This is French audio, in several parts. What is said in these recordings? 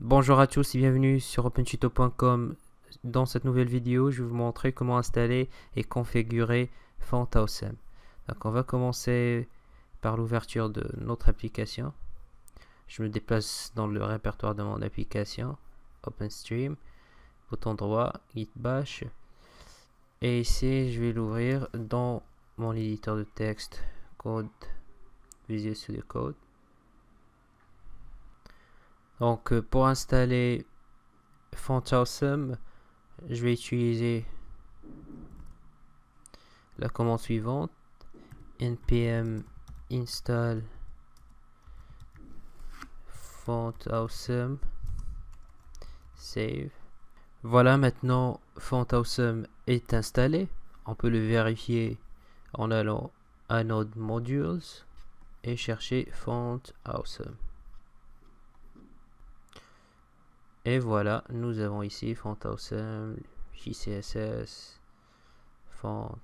Bonjour à tous et bienvenue sur opentuto.com. Dans cette nouvelle vidéo, je vais vous montrer comment installer et configurer FontAwesome. Donc on va commencer par l'ouverture de notre application. Je me déplace dans le répertoire de mon application, OpenStream, bouton droit, Git Bash. Et ici, je vais l'ouvrir dans mon éditeur de texte, Code, Visual Studio Code. Donc pour installer FontAwesome, je vais utiliser la commande suivante, npm install FontAwesome save. Voilà, maintenant FontAwesome est installé. On peut le vérifier en allant à Node Modules et chercher FontAwesome. Et voilà, nous avons ici FontAwesome, JCSS, Font.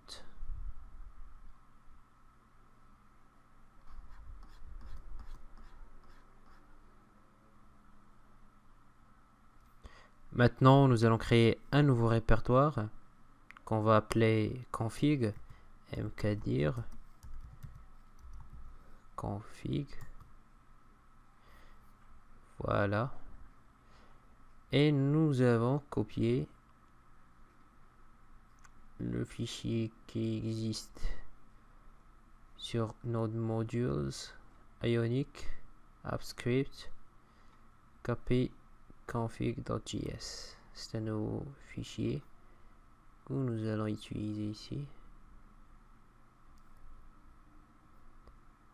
Maintenant, nous allons créer un nouveau répertoire qu'on va appeler config, mkdir config. Voilà. Et nous avons copié le fichier qui existe sur Node Modules, Ionic, AppScript, copy config.js. C'est un nouveau fichier que nous allons utiliser ici.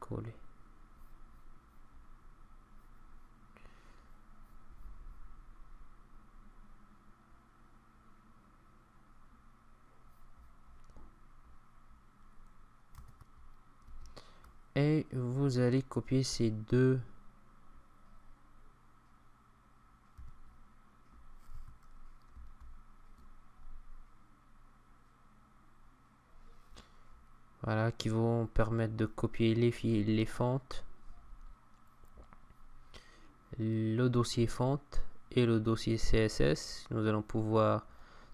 Coller. Et vous allez copier ces deux voilà, qui vont permettre de copier les fontes, le dossier font et le dossier CSS. Nous allons pouvoir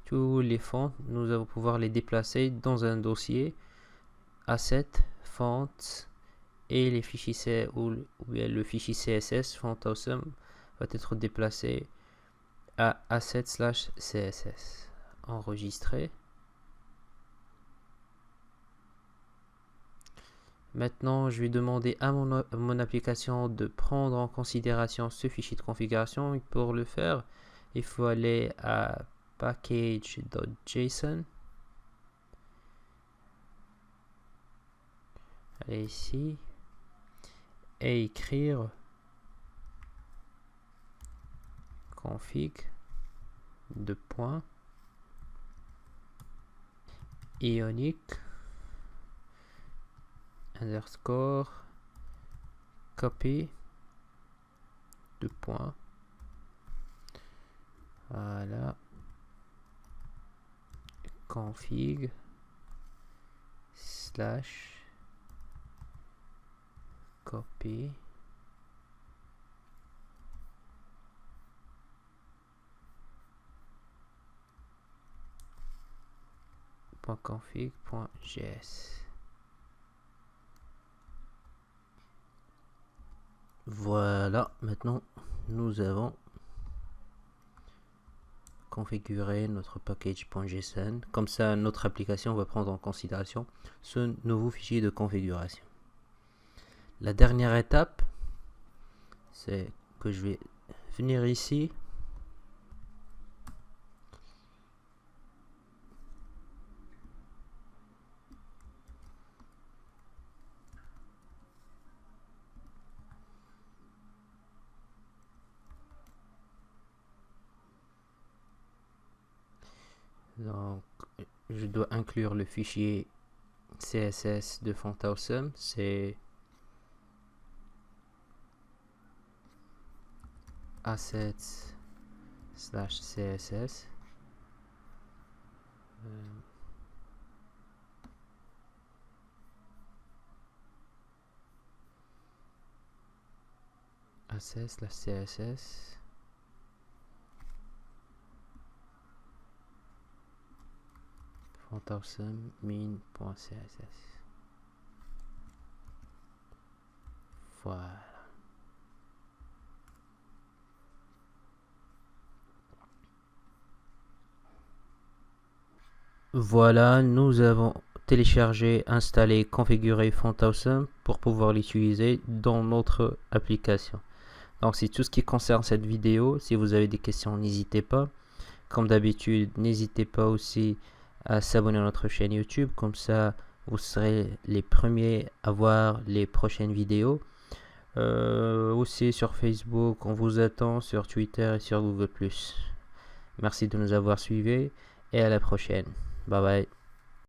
tous les fonts, nous allons pouvoir les déplacer dans un dossier asset fonts et les fichiers C ou bien le fichier CSS FontAwesome va être déplacé à asset/css. Enregistrer. Maintenant, je vais demander à mon application de prendre en considération ce fichier de configuration. Et pour le faire, il faut aller à package.json. Aller ici et écrire config de point ionic underscore copy de point. Voilà, config slash copy .config.js. Voilà, maintenant nous avons configuré notre package.json. Comme ça, notre application va prendre en considération ce nouveau fichier de configuration. La dernière étape, c'est que je vais venir ici. Donc, je dois inclure le fichier CSS de FontAwesome. C'est assets/css. Assets/css. fontawesome.min.css. Voilà. Voilà, nous avons téléchargé, installé, configuré FontAwesome pour pouvoir l'utiliser dans notre application. Donc c'est tout ce qui concerne cette vidéo. Si vous avez des questions, n'hésitez pas. Comme d'habitude, n'hésitez pas aussi à s'abonner à notre chaîne YouTube. Comme ça, vous serez les premiers à voir les prochaines vidéos. Aussi sur Facebook, on vous attend, sur Twitter et sur Google+. Merci de nous avoir suivis et à la prochaine. Bye bye.